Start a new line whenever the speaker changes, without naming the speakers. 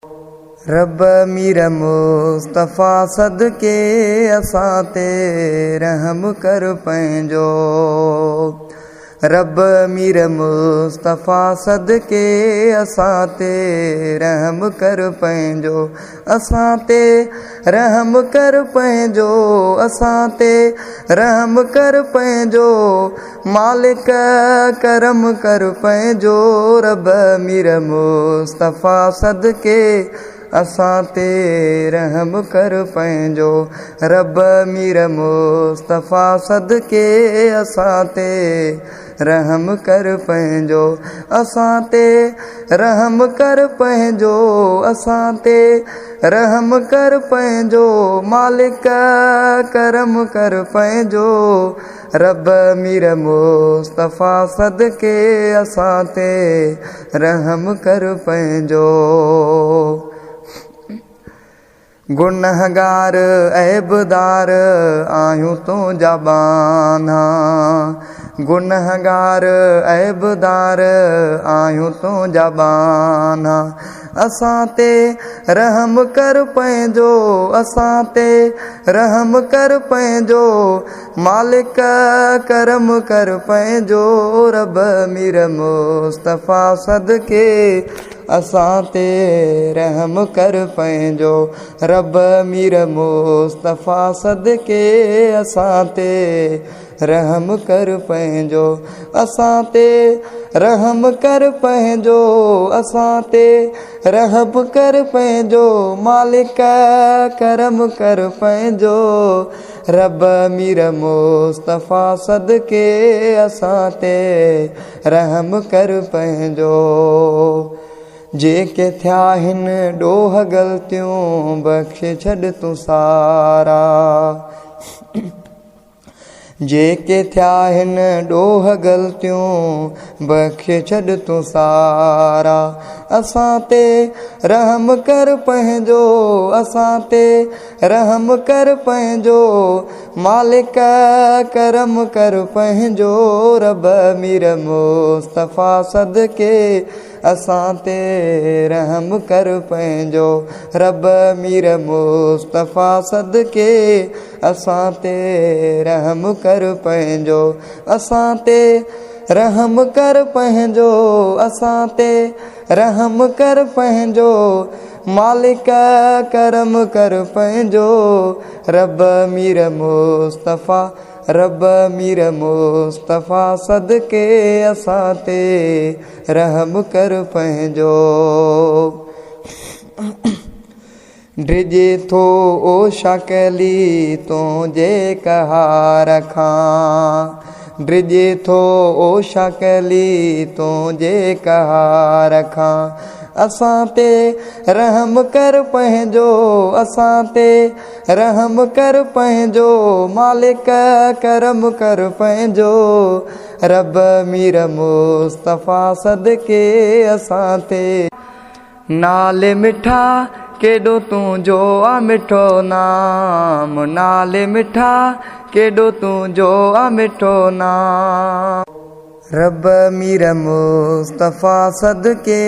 रब मीर मुस्तफ़ा सदके असां ते रहम कर पंहिंजो। रब मीर मुस्तफ़ा सदके असां ते रहम कर पंहिंजो। असां ते रहम कर पंहिंजो, असां ते रहम कर पंहिंजो। मालिक करम कर पंहिंजो। रब मीर मुस्तफ़ा सदके असां ते रहम कर पंहिंजो। रब मीर मुस्तफ़ा सदके असां ते रहम कर पंहिंजो। असां ते रहम कर पंहिंजो, असां ते रहम कर पंहिंजो। मालिक करम कर पंहिंजो। रब मीर मुस्तफ़ा सदके असां ते रहम कर पंहिंजो। गुनहगार ऐबदार आहियूं तुंहिंजा बाना, गुनहगार ऐबदार आहियूं तुंहिंजा बाना। असां ते रहम कर पंहिंजो, असां ते रहम कर पंहिंजो। मालिक करम कर पंहिंजो। रब मीर मुस्तफ़ा सदके असां ते रहम कर पंहिंजो। रब मीर मुस्तफ़ा सदके असां ते रहम कर पंहिंजो। असां ते रहम कर पंहिंजो, असां ते रहम कर पंहिंजो। मालिक करम कर पंहिंजो। रब मीर मुस्तफ़ा सदके असां ते रहम कर पंहिंजो। जेके थिया आहिनि ॾोह ग़लतियूं बख़्शे छॾ तूं सारा। जेके थिया आहिनि ॾोह ग़लतियूं बख़्शे छॾ तूं सारा। असां ते रहम कर पंहिंजो, असां ते रहम कर पंहिंजो। मालिक करम कर पंहिंजो। रब मीर मुस्तफ़ा सदके असां ते रहम कर पंहिंजो। रब मीर मुस्तफ़ा सदके असां ते रहम कर पंहिंजो। असां ते रहम कर पंहिंजो, असां ते रहम कर पंहिंजो। मालिक करम कर पंहिंजो। रब मीर मुस्तफ़ा, रब मीर मुस्तफ़ा सदके असां ते रहम कर पंहिंजो। ड्रिजे थो ओ शकली तुंहिंजे कहार खां, ड्रिजे थो ओ शकली तुंहिंजे कहार खां। असां ते रहम कर पंहिंजो, असां ते रहम कर पंहिंजो। मालिक करम कर पंहिंजो। रब मीर मुस्तफ़ा सदके असां ते नाले मिठा केॾो तुंहिंजो आ मिठो नाम, नाले मिठा केॾो तुंहिंजो आ मिठो नाम। रब मीर मुस्तफ़ा सदके